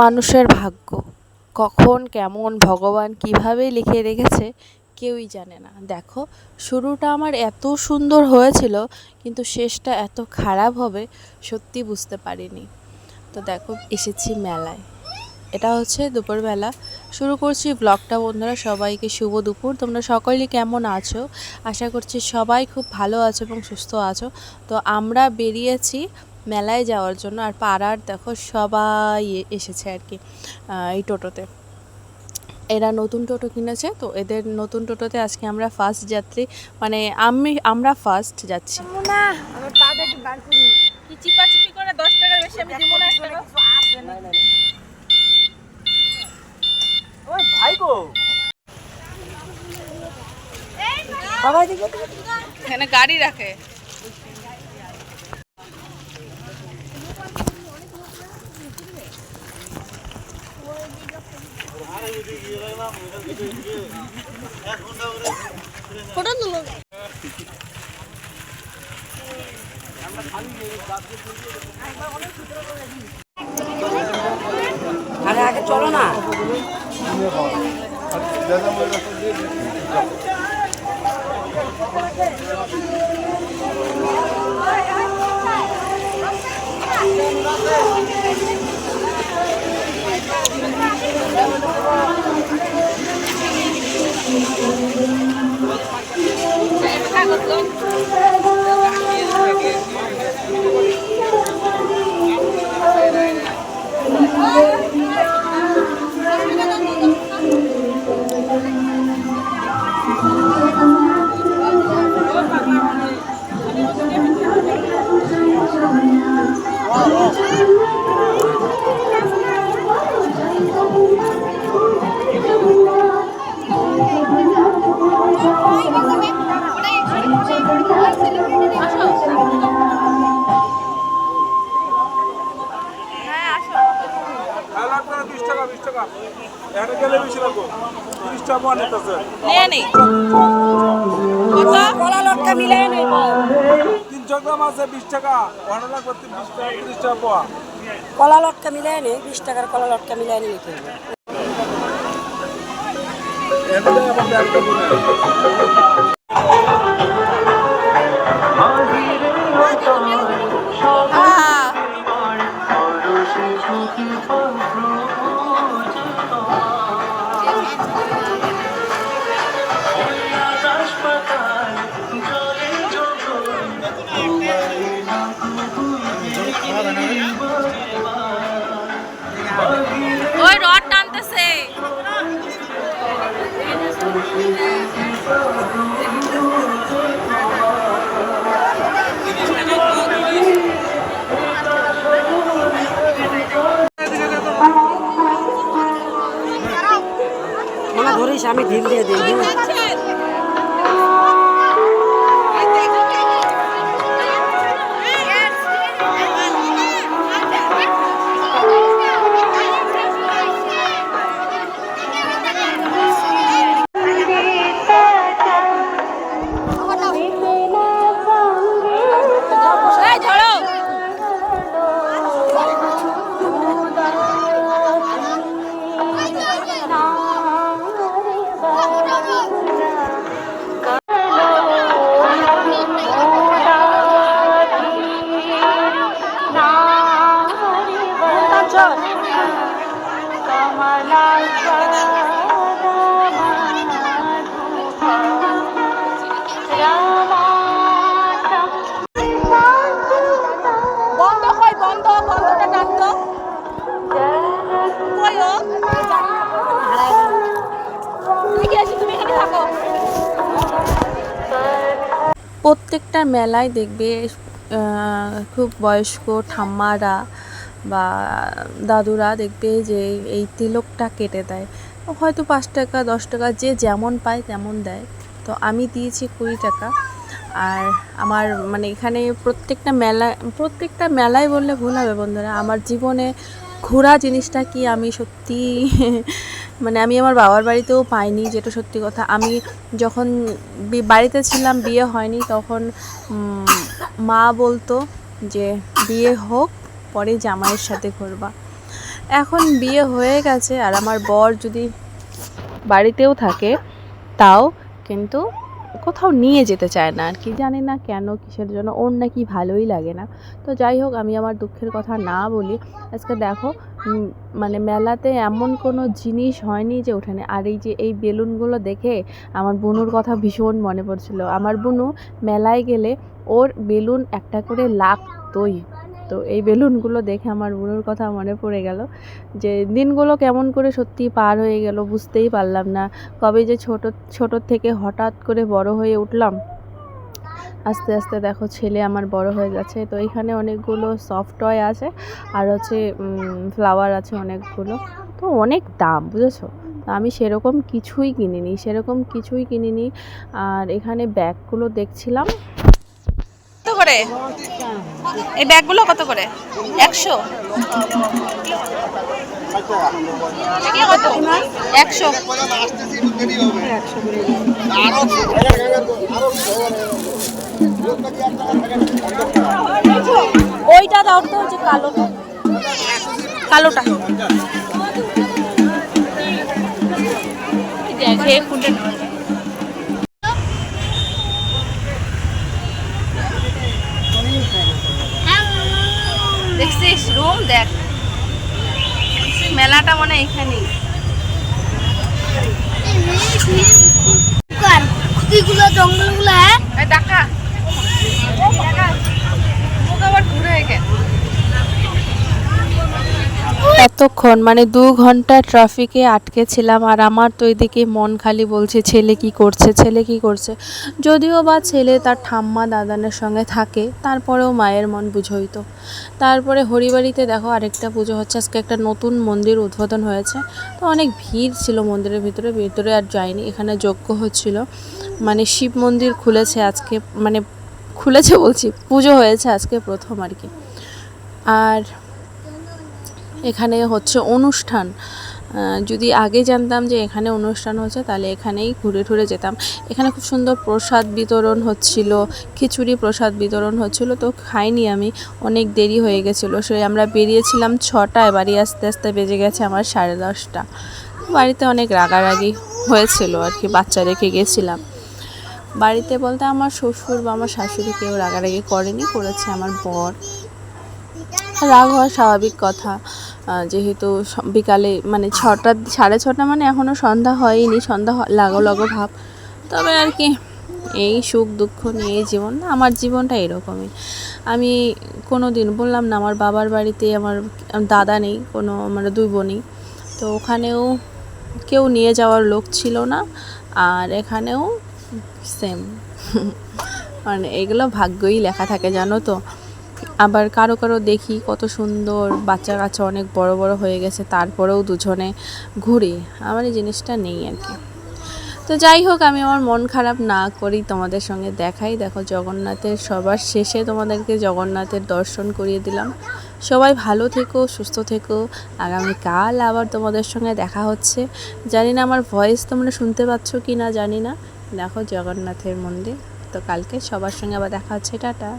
মানুষের ভাগ্য কখন কেমন ভগবান কিভাবে লিখে রেখেছে কেউই জানে না। দেখো, শুরুটা আমার এত সুন্দর হয়েছিল, কিন্তু শেষটা এত খারাপ হবে সত্যি বুঝতে পারিনি। তো দেখো, এসেছি মেলায়। এটা হচ্ছে দুপুরবেলা শুরু করছি ব্লগটা। বন্ধুরা, সবাইকে শুভ দুপুর। তোমরা সকলেই কেমন আছো? আশা করছি সবাই খুব ভালো আছো এবং সুস্থ আছো। তো আমরা বেরিয়েছি মেলায় যাওয়ার জন্য, আর পাড়ার দেখো সবাই এসেছে আর কি এই টোটোতে। এরা নতুন টোটো কিনেছে, তো এদের নতুন টোটোতে আজকে আমরা ফার্স্ট যাত্রী, মানে আমরা ফার্স্ট যাচ্ছি। না আমার পাটা একটু বার করি কি চিপাচিপি করে 10 টাকার বেশি আমি দিব না। একটা ওই ভাই গো বাবা দিকে এখানে গাড়ি রাখে। ফটো তুলো। আরে আগে চলো না। কলা লটকা মিলাই নেই 300 গ্রাম আছে 20 টাকা, ওখানে লাগবে 20 টাকা 30 টাকা পোয়া। কলা লটকা মিলাই নেই 20 টাকার কলা লটকা মিলাই নেই কি এগুলো এখন ব্যাগটা দিন। ওই রড টানতেছে। মনে ধরিস আমি ঢিল দিয়ে দিই। প্রত্যেকটা মেলায় দেখবে খুব বয়স্ক ঠাম্মারা বা দাদুরা দেখবে যে এই তিলকটা কেটে দেয়। হয়তো 5 টাকা 10 টাকা যে যেমন পায় তেমন দেয়। তো আমি দিয়েছি 20 টাকা। আর আমার মানে এখানে প্রত্যেকটা মেলায় বললে ভুল হবে বন্ধুরা, আমার জীবনে ঘোরা জিনিসটা কি আমি সত্যি মানে আমি আমার বাবার বাড়িতেও পাইনি, যেটা সত্যি কথা। আমি যখন বাড়িতে ছিলাম, বিয়ে হয়নি, তখন মা বলতো যে বিয়ে হোক, পরে জামাইয়ের সাথে ঘুরবা। এখন বিয়ে হয়ে গেছে আর আমার বর যদি বাড়িতেও থাকে তাও কিন্তু কোথাও নিয়ে যেতে চায় না আর কি, জানি না কেন, কিসের জন্য, ওর নাকি ভালোই লাগে না। তো যাই হোক, আমি আমার দুঃখের কথা না বলি। আজকে দেখো মানে মেলাতে এমন কোনো জিনিস হয়নি যে ওঠানে। আর এই যে এই বেলুনগুলো দেখে আমার বোনুর কথা ভীষণ মনে পড়ছিল। আমার বোনু মেলায় গেলে ওর বেলুন একটা করে লাগতোই। তো এই বেলুনগুলো দেখে আমার বোনুর কথা মনে পড়ে গেল যে দিনগুলো কেমন করে সত্যি পার হয়ে গেল বুঝতেই পারলাম না। কবে যে ছোট থেকে হঠাৎ করে বড় হয়ে উঠলাম। আস্তে আস্তে দেখো ছেলে আমার বড় হয়ে যাচ্ছে। তো এখানে অনেকগুলো সফট টয় আছে আর হচ্ছে ফ্লাওয়ার আছে অনেকগুলো। তো অনেক দাম, বুঝেছো। তো আমি সেরকম কিছুই কিনিনি। আর এখানে ব্যাগগুলো দেখছিলাম। কত করে এই ব্যাগগুলো, কত করে? 100? কত? 100। ওইটা দাও তো, যে কালোটা। দেখে ফুটে দেখছিস রুম, দেখ মেলাটা মনে হয় এখানেই। জঙ্গলগুলো দেখা আবার ঘুরে গেছে। এতক্ষণ মানে 2 ঘন্টা ট্রাফিকে আটকে ছিলাম আর আমার তো এদিকে মন খালি বলছে ছেলে কি করছে। যদিও বা ছেলে তার ঠাম্মা দাদানের সঙ্গে থাকে, তারপরেও মায়ের মন বুঝোই তো। তারপরে হরিবাড়িতে দেখো আরেকটা পুজো হচ্ছে, আজকে একটা নতুন মন্দির উদ্বোধন হয়েছে। তো অনেক ভিড় ছিল মন্দিরের ভিতরে আর যাইনি। এখানে যজ্ঞ হচ্ছিল, মানে শিব মন্দির খুলেছে আজকে, মানে খুলেছে বলছি, পুজো হয়েছে আজকে প্রথম আর কি। আর এখানে হচ্ছে অনুষ্ঠান। যদি আগে জানতাম যে এখানে অনুষ্ঠান হচ্ছে তাহলে এখানেই ঘুরে যেতাম। এখানে খুব সুন্দর প্রসাদ বিতরণ হচ্ছিল, খিচুড়ি প্রসাদ বিতরণ হচ্ছিল। তো খাইনি আমি, অনেক দেরি হয়ে গেছিলো। সেই আমরা বেরিয়েছিলাম 6টায়, বাড়ি আস্তে আস্তে বেজে গেছে আমার 10:30। বাড়িতে অনেক রাগারাগি হয়েছিল আর কি, বাচ্চা রেখে গেছিলাম। বাড়িতে বলতে আমার শ্বশুর বা আমার শাশুড়ি কেউ রাগারাগি করেছে আমার বর। রাগ হওয়া স্বাভাবিক কথা, যেহেতু বিকালে মানে 6টা 6:30 মানে এখনও সন্ধ্যা হয়নি, সন্ধ্যা লাগো ভাব। তবে আর কি, এই সুখ দুঃখ নিয়ে জীবন, আমার জীবনটা এরকমই। আমি কোনো দিন বললাম না, আমার বাবার বাড়িতে আমার দাদা নেই, কোনো আমার 2 বোনই। তো ওখানেও কেউ নিয়ে যাওয়ার লোক ছিল না, আর এখানেও সেম। মানে এগুলো ভাগ্যই লেখা থাকে, জানো তো। আবার কারো দেখি কত সুন্দর বাচ্চা কাচ্চা অনেক বড় হয়ে গেছে, তারপরেও দুজনে ঘুরি। আমার এই জিনিসটা নেই আর কি। তো যাই হোক, আমি আমার মন খারাপ না করি তোমাদের সঙ্গে দেখাই। দেখো জগন্নাথের সবার শেষে তোমাদেরকে জগন্নাথের দর্শন করিয়ে দিলাম। সবাই ভালো থেকো, সুস্থ থেকো। আগামীকাল আবার তোমাদের সঙ্গে দেখা হচ্ছে। জানি না আমার ভয়েস তোমরা শুনতে পাচ্ছ কি না, জানি না। দেখো জগন্নাথের মন্দির। তো কালকে সবার সঙ্গে আবার দেখা হচ্ছে। টাটা।